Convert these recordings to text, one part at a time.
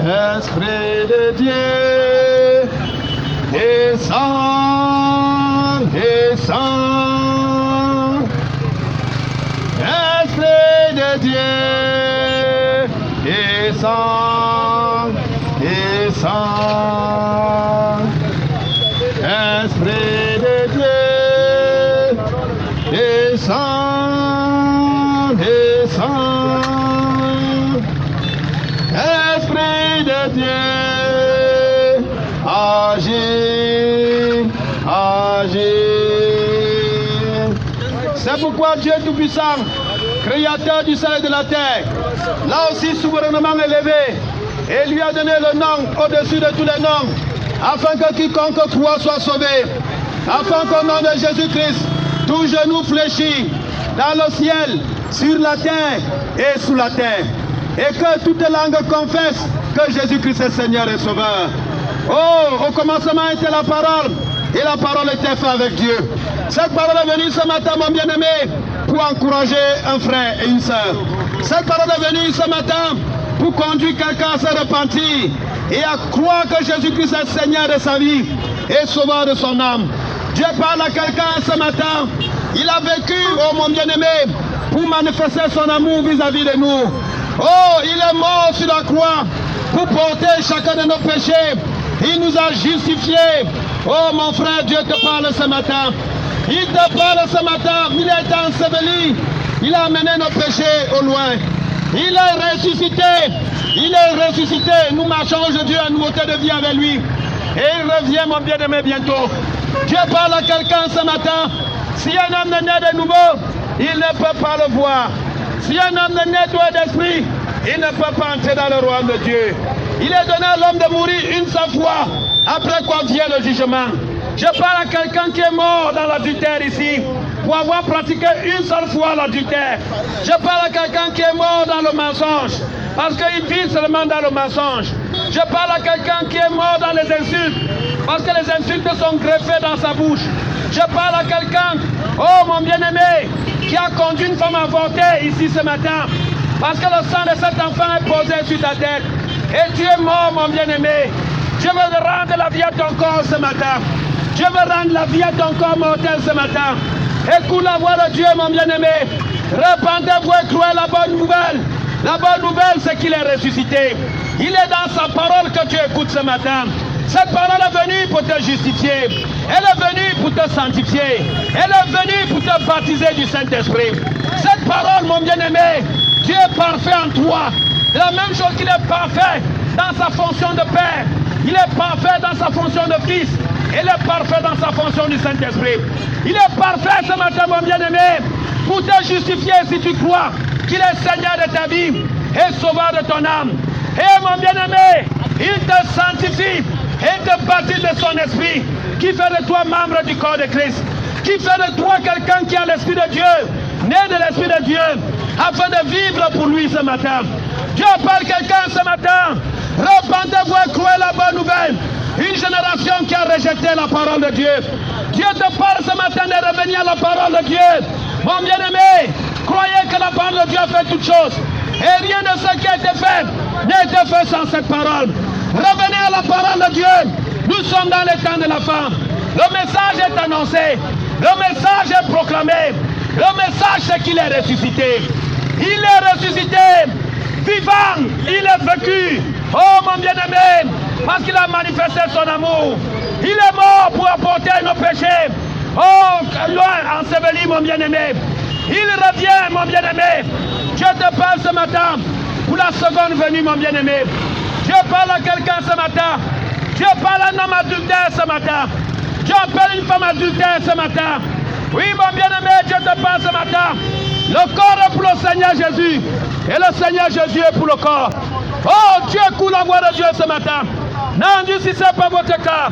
Esprit de Dieu, descends, descends. Esprit de Dieu, descends, descends. Esprit de Dieu, descends, descends. Esprit de Dieu, agis, agis. C'est pourquoi Dieu Tout-Puissant, Créateur du ciel et de la terre, là aussi souverainement élevé, et lui a donné le nom au-dessus de tous les noms, afin que quiconque croit soit sauvé, afin qu'au nom de Jésus-Christ, tout genou fléchit dans le ciel, sur la terre et sous la terre, et que toute langue confesse que Jésus-Christ est Seigneur et Sauveur. Oh, au commencement était la parole, et la parole était faite avec Dieu. Cette parole est venue ce matin, mon bien-aimé, pour encourager un frère et une sœur. Cette parole est venue ce matin pour conduire quelqu'un à se repentir et à croire que Jésus-Christ est Seigneur de sa vie et Sauveur de son âme. Dieu parle à quelqu'un ce matin. Il a vécu, oh mon bien-aimé, pour manifester son amour vis-à-vis de nous. Oh, il est mort sur la croix pour porter chacun de nos péchés. Il nous a justifiés. Oh mon frère, Dieu te parle ce matin. Il te parle ce matin. Il est enseveli. Il a amené nos péchés au loin. Il est ressuscité. Il est ressuscité. Nous marchons aujourd'hui en nouveauté de vie avec lui. Et il revient, mon bien-aimé, bientôt. Dieu parle à quelqu'un ce matin. Si un homme est né de nouveau, il ne peut pas le voir. Si un homme est né d'esprit, il ne peut pas entrer dans le royaume de Dieu. Il est donné à l'homme de mourir une seule fois, après quoi vient le jugement. Je parle à quelqu'un qui est mort dans l'adultère ici, pour avoir pratiqué une seule fois l'adultère. Je parle à quelqu'un qui est mort dans le mensonge, parce qu'il vit seulement dans le mensonge. Je parle à quelqu'un qui est mort dans les insultes, parce que les insultes sont greffées dans sa bouche. Je parle à quelqu'un, oh mon bien-aimé, qui a conduit une femme avortée ici ce matin, parce que le sang de cet enfant est posé sur ta tête. Et tu es mort, mon bien-aimé. Je veux rendre la vie à ton corps ce matin. Je veux rendre la vie à ton corps mortel ce matin. Écoute la voix de Dieu, mon bien-aimé. Répandez-vous et croyez la bonne nouvelle. La bonne nouvelle, c'est qu'il est ressuscité. Il est dans sa parole que tu écoutes ce matin. Cette parole est venue pour te justifier. Elle est venue pour te sanctifier. Elle est venue pour te baptiser du Saint-Esprit. Cette parole, mon bien-aimé, Dieu est parfait en toi. La même chose qu'il est parfait dans sa fonction de Père. Il est parfait dans sa fonction de Fils. Il est parfait dans sa fonction du Saint-Esprit. Il est parfait ce matin, mon bien-aimé, pour te justifier si tu crois qu'il est Seigneur de ta vie et Sauveur de ton âme. Et mon bien-aimé, il te sanctifie et te baptise de son esprit, qui fait de toi membre du corps de Christ, qui fait de toi quelqu'un qui a l'esprit de Dieu, né de l'esprit de Dieu, afin de vivre pour lui ce matin. Dieu parle quelqu'un ce matin. Repentez-vous et croyez la bonne nouvelle. Une génération qui a rejeté la parole de Dieu. Dieu te parle ce matin de revenir à la parole de Dieu. Mon bien-aimé, croyez que la parole de Dieu fait toutes choses. Et rien de ce qui a été fait n'a été fait sans cette parole. Revenez à la parole de Dieu. Nous sommes dans les temps de la fin. Le message est annoncé. Le message est proclamé. Le message, c'est qu'il est ressuscité. Il est ressuscité. Vivant, il est vécu. Oh mon bien-aimé, parce qu'il a manifesté son amour. Il est mort pour apporter nos péchés. Oh, loin, enseveli, mon bien-aimé. Il revient, mon bien-aimé. Je te parle ce matin pour la seconde venue, mon bien-aimé. Je parle à quelqu'un ce matin. Je parle à un homme adultère ce matin. J'appelle une femme adultère ce matin. Oui, mon bien-aimé, je te parle ce matin. Le corps est pour le Seigneur Jésus. Et le Seigneur Jésus est pour le corps. Oh, Dieu écoute la voix de Dieu ce matin. N'endurcissez pas votre cœur.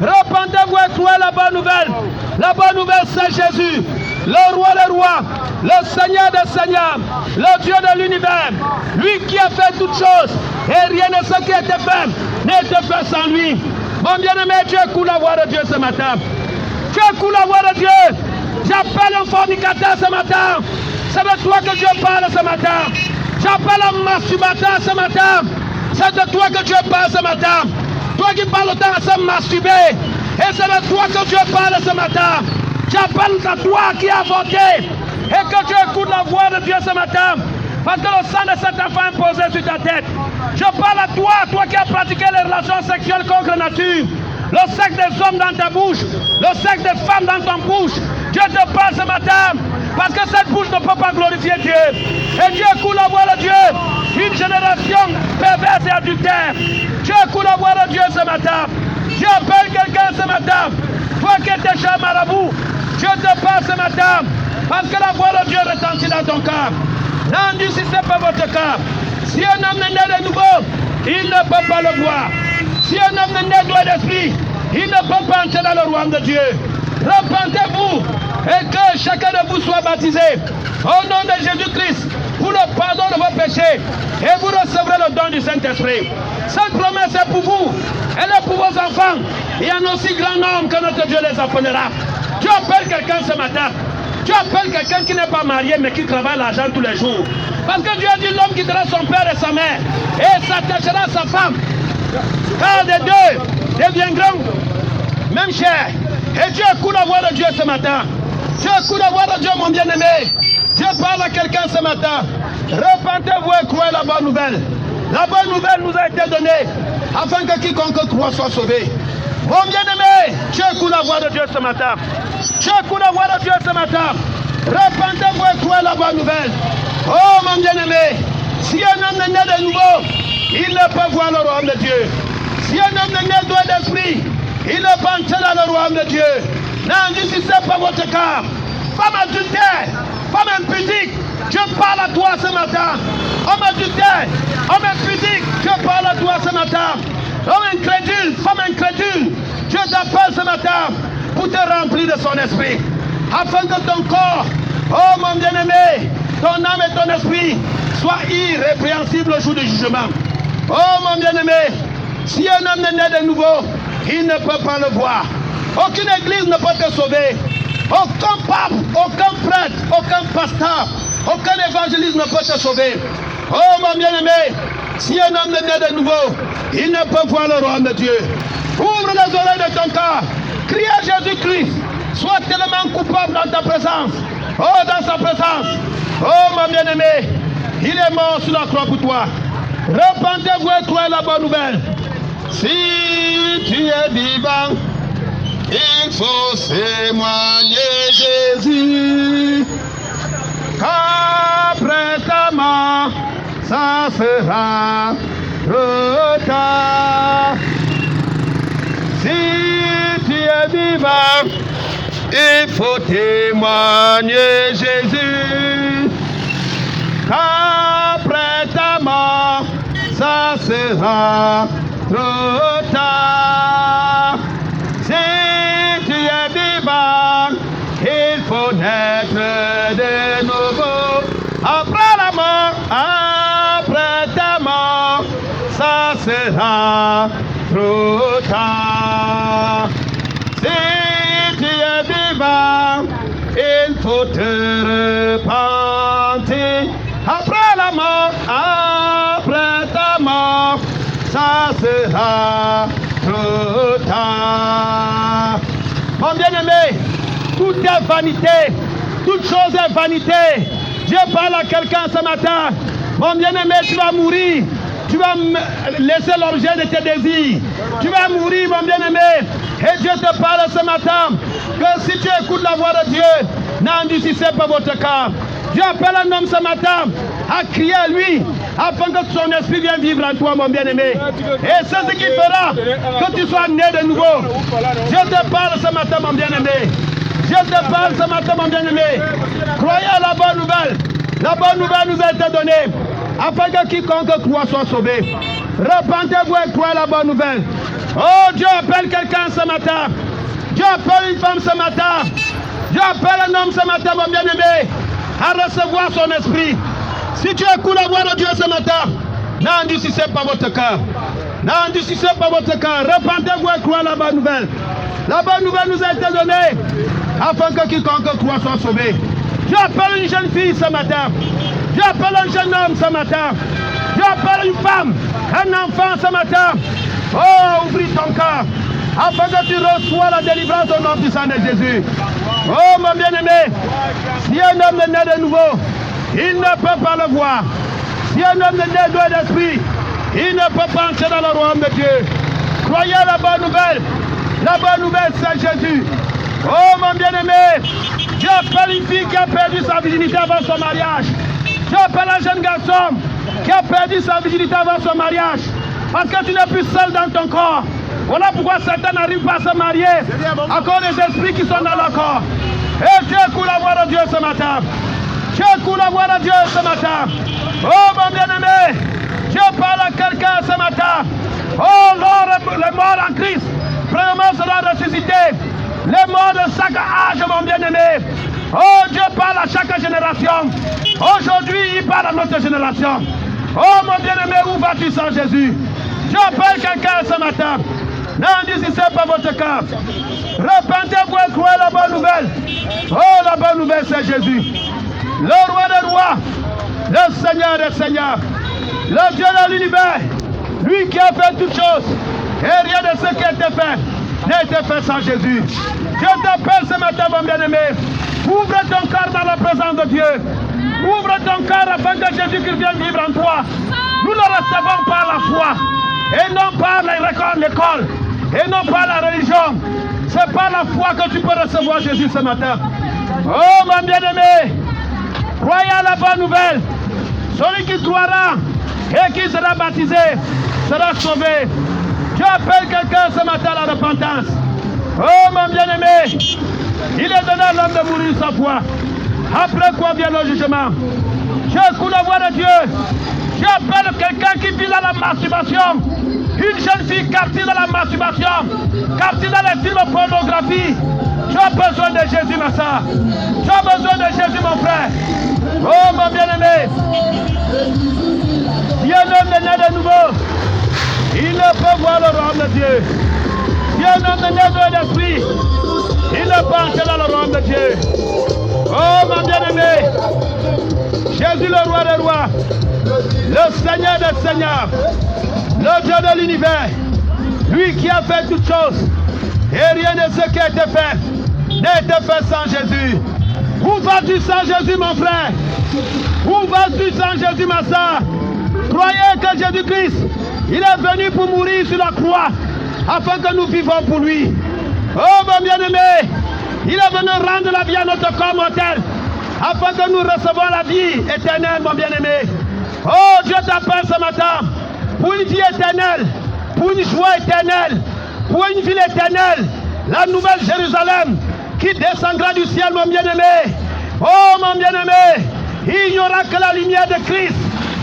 Repentez-vous et croyez la bonne nouvelle. La bonne nouvelle, c'est Jésus, le roi des rois, le Seigneur des seigneurs, le Dieu de l'univers. Lui qui a fait toutes choses. Et rien de ce qui a été fait n'a été fait sans lui. Mon bien-aimé, Dieu écoute la voix de Dieu ce matin. Dieu écoute la voix de Dieu. J'appelle un fornicateur ce matin. C'est de toi que Dieu parle ce matin. J'appelle un masturbateur ce matin. C'est de toi que Dieu parle ce matin. Toi qui parles autant à se masturber. Et c'est de toi que Dieu parle ce matin. J'appelle à toi qui as voté. Et que tu écoutes la voix de Dieu ce matin. Parce que le sang de cet enfant est posé sur ta tête. Je parle à toi, toi qui as pratiqué les relations sexuelles contre nature. Le sexe des hommes dans ta bouche. Le sexe des femmes dans ton bouche. Dieu te parle ce matin. Parce que cette bouche ne peut pas glorifier Dieu. Et Dieu écoute la voix de Dieu. Une génération perverse et adultère. Dieu écoute la voix de Dieu ce matin. Dieu appelle quelqu'un ce matin. Toi qui étais cher marabout. Dieu te parle ce matin. Parce que la voix de Dieu retentit dans ton cœur. N'endurcissez pas votre cœur. Si un homme est né de nouveau, il ne peut pas le voir. Si un homme est né doué d'esprit, il ne peut pas entrer dans le royaume de Dieu. Repentez-vous et que chacun de vous soit baptisé au nom de Jésus-Christ pour le pardon de vos péchés et vous recevrez le don du Saint-Esprit. Cette promesse est pour vous, elle est pour vos enfants et un aussi grand nombre que notre Dieu les appellera. Dieu appelle quelqu'un ce matin. Dieu appelle quelqu'un qui n'est pas marié mais qui travaille l'argent tous les jours. Parce que Dieu a dit l'homme quittera son père et sa mère et s'attachera à sa femme. Car des deux deviendront même chair. Et Dieu écoute la voix de Dieu ce matin. Dieu écoute la voix de Dieu, mon bien-aimé. Dieu parle à quelqu'un ce matin. Repentez-vous et croyez la bonne nouvelle. La bonne nouvelle nous a été donnée afin que quiconque croit soit sauvé. Mon bien-aimé, Dieu écoute la voix de Dieu ce matin. Dieu écoute la voix de Dieu ce matin. Repentez-vous et croyez la bonne nouvelle. Oh mon bien-aimé, si un homme est né de nouveau, il ne peut voir le royaume de Dieu. Si un homme est né doué d'esprit, il ne peut entrer dans le royaume de Dieu. N'endurcissez pas votre cœur. Femme adultère, femme impudique, Dieu parle à toi ce matin. Homme adultère, homme impudique, Dieu parle à toi ce matin. Homme incrédule, femme incrédule, Dieu t'appelle ce matin pour te remplir de son esprit. Afin que ton corps, oh mon bien-aimé, ton âme et ton esprit soient irrépréhensibles au jour du jugement. Oh mon bien-aimé, si un homme est né de nouveau, il ne peut pas le voir. Aucune église ne peut te sauver. Aucun pape, aucun prêtre, aucun pasteur, aucun évangéliste ne peut te sauver. Oh mon bien-aimé, si un homme est né de nouveau, il ne peut voir le royaume de Dieu. Ouvre les oreilles de ton cœur. Crie à Jésus-Christ. Sois tellement coupable dans ta présence. Oh, dans sa présence. Oh mon bien-aimé, il est mort sur la croix pour toi. Repentez-vous et croyez la bonne nouvelle. Si tu es vivant, il faut témoigner Jésus. Qu'après ta mort, ça sera retard. Si tu es vivant, il faut témoigner Jésus. Qu'après ta mort, ça sera trop tard. Si tu es vivant, il faut naître de nouveau. Après la mort, après ta mort, ça sera trop tard. Si tu es vivant, il faut te repentir. Après la mort, après ta mort, ça sera trop tard. Mon bien-aimé, tout est vanité, toute chose est vanité. Dieu parle à quelqu'un ce matin. Mon bien-aimé, tu vas mourir. Tu vas laisser l'objet de tes désirs. Tu vas mourir, mon bien-aimé. Et Dieu te parle ce matin que si tu écoutes la voix de Dieu, n'endurcissez pas votre cœur. Dieu appelle un homme ce matin à crier à lui afin que son esprit vienne vivre en toi, mon bien-aimé. Et c'est ce qui fera que tu sois né de nouveau. Dieu te parle ce matin, mon bien-aimé. Dieu te parle ce matin, mon bien-aimé. Croyez à la bonne nouvelle. La bonne nouvelle nous a été donnée afin que quiconque croit soit sauvé. Repentez-vous et croyez la bonne nouvelle. Oh, Dieu appelle quelqu'un ce matin. Dieu appelle une femme ce matin. Dieu appelle un homme ce matin, mon bien-aimé, à recevoir son esprit. Si tu écoutes la voix de Dieu ce matin, n'endurcissez pas votre cœur. N'endurcissez pas votre cœur. Repentez-vous et croyez la bonne nouvelle. La bonne nouvelle nous a été donnée afin que quiconque croit soit sauvé. Dieu appelle une jeune fille ce matin. Dieu appelle un jeune homme ce matin. Dieu appelle une femme, un enfant ce matin. Oh, ouvre ton cœur afin que tu reçois la délivrance au nom puissant de Jésus. Oh, mon bien-aimé, si un homme est né de nouveau, il ne peut pas le voir. Si un homme est né doué d'esprit, il ne peut pas entrer dans le royaume de Dieu. Croyez la bonne nouvelle. La bonne nouvelle, c'est Jésus. Oh, mon bien-aimé, Dieu appelle une fille qui a perdu sa virginité avant son mariage. Dieu appelle un jeune garçon qui a perdu sa virginité avant son mariage. Parce que tu n'es plus seul dans ton corps. Voilà pourquoi certains n'arrivent pas à se marier à cause des esprits qui sont dans leur corps. Et Dieu coule la voix de Dieu ce matin. Dieu coule la voix de Dieu ce matin. Oh, mon bien-aimé, Dieu parle à quelqu'un ce matin. Oh, les morts en Christ, premièrement, seront ressuscités. Les morts de chaque âge, mon bien-aimé. Oh, Dieu parle à chaque génération. Aujourd'hui, il parle à notre génération. Oh, mon bien-aimé, où vas-tu sans Jésus? Dieu appelle quelqu'un ce matin. N'endurcissez pas votre cœur. Repentez-vous et croyez la bonne nouvelle. Oh, la bonne nouvelle, c'est Jésus. Le roi des rois, le Seigneur des seigneurs, le Dieu de l'univers, lui qui a fait toutes choses. Et rien de ce qui a été fait n'a été fait sans Jésus. Dieu t'appelle ce matin, mon bien-aimé. Ouvre ton cœur dans la présence de Dieu. Ouvre ton cœur afin que Jésus-Christ vienne vivre en toi. Nous le recevons par la foi et non par l'école et non par la religion. C'est par la foi que tu peux recevoir Jésus ce matin. Oh, mon bien-aimé, croyez à la bonne nouvelle. Celui qui croira et qui sera baptisé sera sauvé. Dieu appelle quelqu'un ce matin à la repentance. Oh, mon bien-aimé, il est donné à l'homme de mourir sa foi. Après quoi vient le jugement. Dieu écoute la voix de Dieu. Dieu appelle quelqu'un qui vit dans la masturbation. Une jeune fille captive dans la masturbation, captive dans les films pornographie. Tu as besoin de Jésus, ma soeur. Tu as besoin de Jésus, mon frère. Oh, mon bien-aimé. Si un homme est né de nouveau, il ne peut voir le royaume de Dieu. Si un homme est né de l'esprit, il ne peut entrer dans le royaume de Dieu. Oh, mon bien-aimé, Jésus le roi des rois, le Seigneur des seigneurs, le Dieu de l'univers, lui qui a fait toutes choses, et rien de ce qui a été fait n'a été fait sans Jésus. Où vas-tu sans Jésus, mon frère? Où vas-tu sans Jésus, ma soeur? Croyez que Jésus-Christ, il est venu pour mourir sur la croix, afin que nous vivons pour lui. Oh, mon bien-aimé, il est venu rendre la vie à notre corps mortel, afin que nous recevons la vie éternelle, mon bien-aimé. Oh, Dieu t'appelle ce matin pour une vie éternelle, pour une joie éternelle, pour une ville éternelle, la nouvelle Jérusalem qui descendra du ciel, mon bien-aimé. Oh, mon bien-aimé, il n'y aura que la lumière de Christ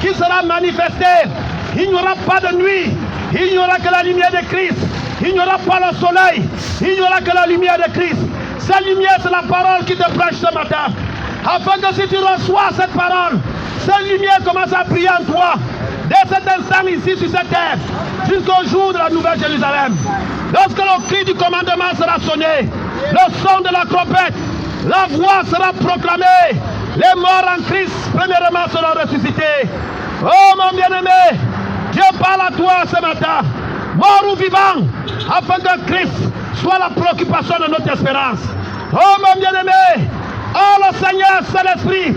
qui sera manifestée. Il n'y aura pas de nuit, il n'y aura que la lumière de Christ. Il n'y aura pas le soleil, il n'y aura que la lumière de Christ. Cette lumière, c'est la parole qui te prêche ce matin. Afin que si tu reçois cette parole, cette lumière commence à briller en toi. Dès cet instant ici sur cette terre, jusqu'au jour de la nouvelle Jérusalem. Lorsque le cri du commandement sera sonné, le son de la trompette, la voix sera proclamée. Les morts en Christ, premièrement, seront ressuscités. Oh, mon bien-aimé, Dieu parle à toi ce matin, mort ou vivant, afin que Christ soit la préoccupation de notre espérance. Oh, mon bien-aimé, oh, le Seigneur, c'est l'Esprit.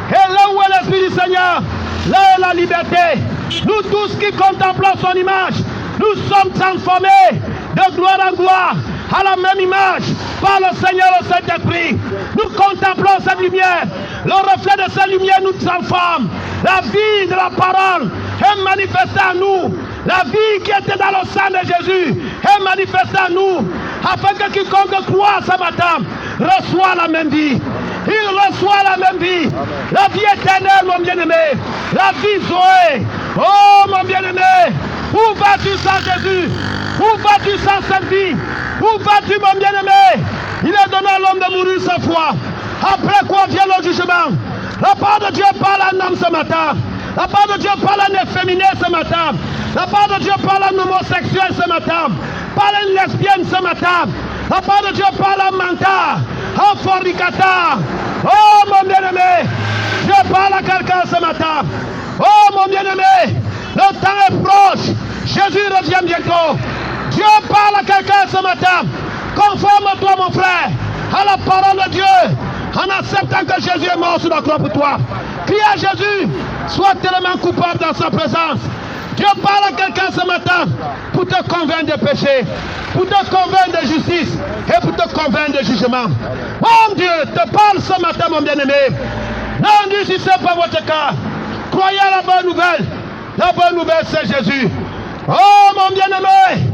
Et là où est l'Esprit du Seigneur, là est la liberté. Nous tous qui contemplons son image, nous sommes transformés de gloire en gloire à la même image par le Seigneur au Saint-Esprit. Nous contemplons cette lumière. Le reflet de cette lumière nous transforme. La vie de la parole est manifestée en nous. La vie qui était dans le sang de Jésus est manifestée en nous. Afin que quiconque croit ce matin reçoit la même vie. Il reçoit la même vie. La vie éternelle, mon bien-aimé. La vie Zoé. Oh, mon bien-aimé. Où vas-tu sans Jésus? Où vas-tu sans cette vie? Où vas-tu, mon bien-aimé? Il est donné à l'homme de mourir sa foi. Après quoi vient le jugement? La part de Dieu parle à un homme ce matin. La part de Dieu parle à un efféminé ce matin. La part de Dieu parle à un homosexuel ce matin. Parle à une lesbienne ce matin. La part de Dieu parle à un menteur, à un fornicateur. Oh, mon bien-aimé, Dieu parle à quelqu'un ce matin. Oh, mon bien-aimé, Le temps est proche. Jésus revient bientôt. Dieu parle à quelqu'un ce matin. Conforme-toi, mon frère, à la parole de Dieu, en acceptant que Jésus est mort sur la croix pour toi. Crie à Jésus, sois tellement coupable dans sa présence. Dieu parle à quelqu'un ce matin pour te convaincre de péché, pour te convaincre de justice et pour te convaincre de jugement. Mon Dieu te parle ce matin, mon bien-aimé. Non, Dieu, si ce n'est pas votre cas, croyez à la bonne nouvelle. La bonne nouvelle, c'est Jésus. Oh, mon bien-aimé,